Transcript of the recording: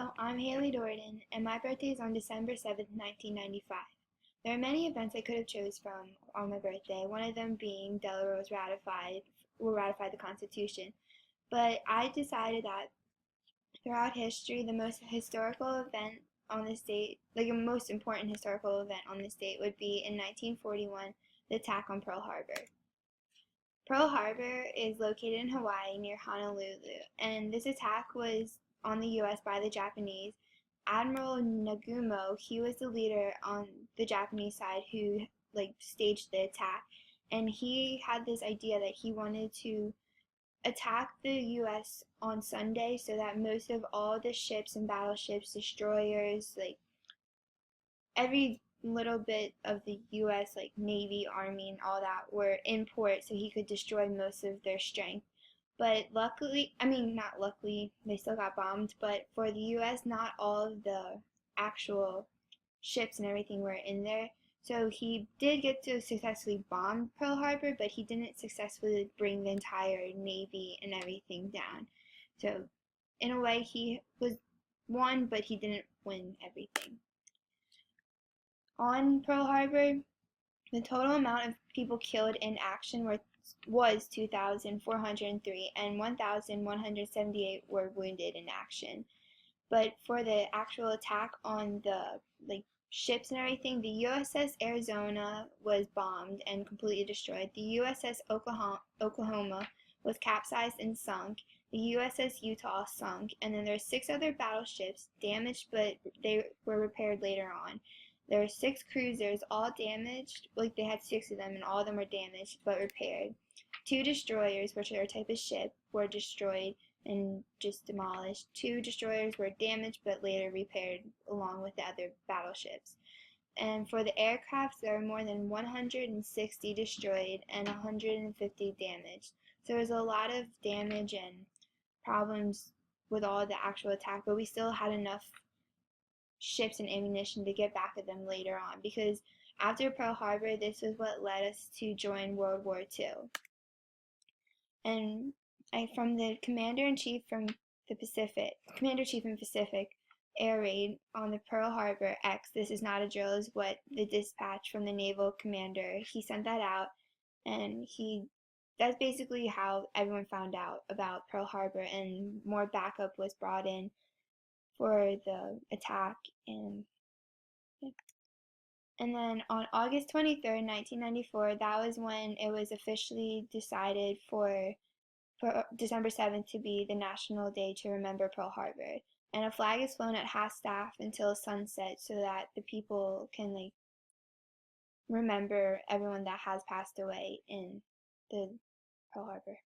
Hello, I'm Haley Doordan, and my birthday is on December 7th, 1995. There are many events I could have chose from on my birthday, one of them being Delaware will ratify the Constitution. But I decided that throughout history, the most historical event on the state, like a most important historical event on the state, would be in 1941, the attack on Pearl Harbor. Pearl Harbor is located in Hawaii near Honolulu, and this attack was on the U.S. by the Japanese. Admiral Nagumo, he was the leader on the Japanese side who staged the attack, and he had this idea that he wanted to attack the U.S. on Sunday so that most of all the ships and battleships, destroyers, every little bit of the U.S. Navy, Army, and all that were in port, so he could destroy most of their strength. But luckily, I mean, not luckily, they still got bombed. But for the U.S., not all of the actual ships and everything were in there. So he did get to successfully bomb Pearl Harbor, but he didn't successfully bring the entire Navy and everything down. So in a way, he was won, but he didn't win everything. On Pearl Harbor, the total amount of people killed in action was 2,403, and 1,178 were wounded in action. But for the actual attack on the ships and everything, the USS Arizona was bombed and completely destroyed. The USS Oklahoma was capsized and sunk. The USS Utah sunk, and then there's 6 other battleships damaged, but they were repaired later on. There were 6 cruisers, all damaged, they had 6 of them, and all of them were damaged but repaired. 2 destroyers, which are a type of ship, were destroyed and just demolished. 2 destroyers were damaged but later repaired along with the other battleships. And for the aircraft, there were more than 160 destroyed and 150 damaged. So there was a lot of damage and problems with all the actual attack, but we still had enough ships and ammunition to get back at them later on, because after Pearl Harbor, this was what led us to join World War II. And from the Commander-in-Chief from the Pacific, Commander-in-Chief in Pacific Air Raid on the Pearl Harbor X, "This is not a drill," is what the dispatch from the naval commander, he sent that out, and that's basically how everyone found out about Pearl Harbor, and more backup was brought in for the attack. And then on August 23rd, 1994, that was when it was officially decided for December 7th to be the National Day to remember Pearl Harbor. And a flag is flown at half-staff until sunset so that the people can remember everyone that has passed away in the Pearl Harbor.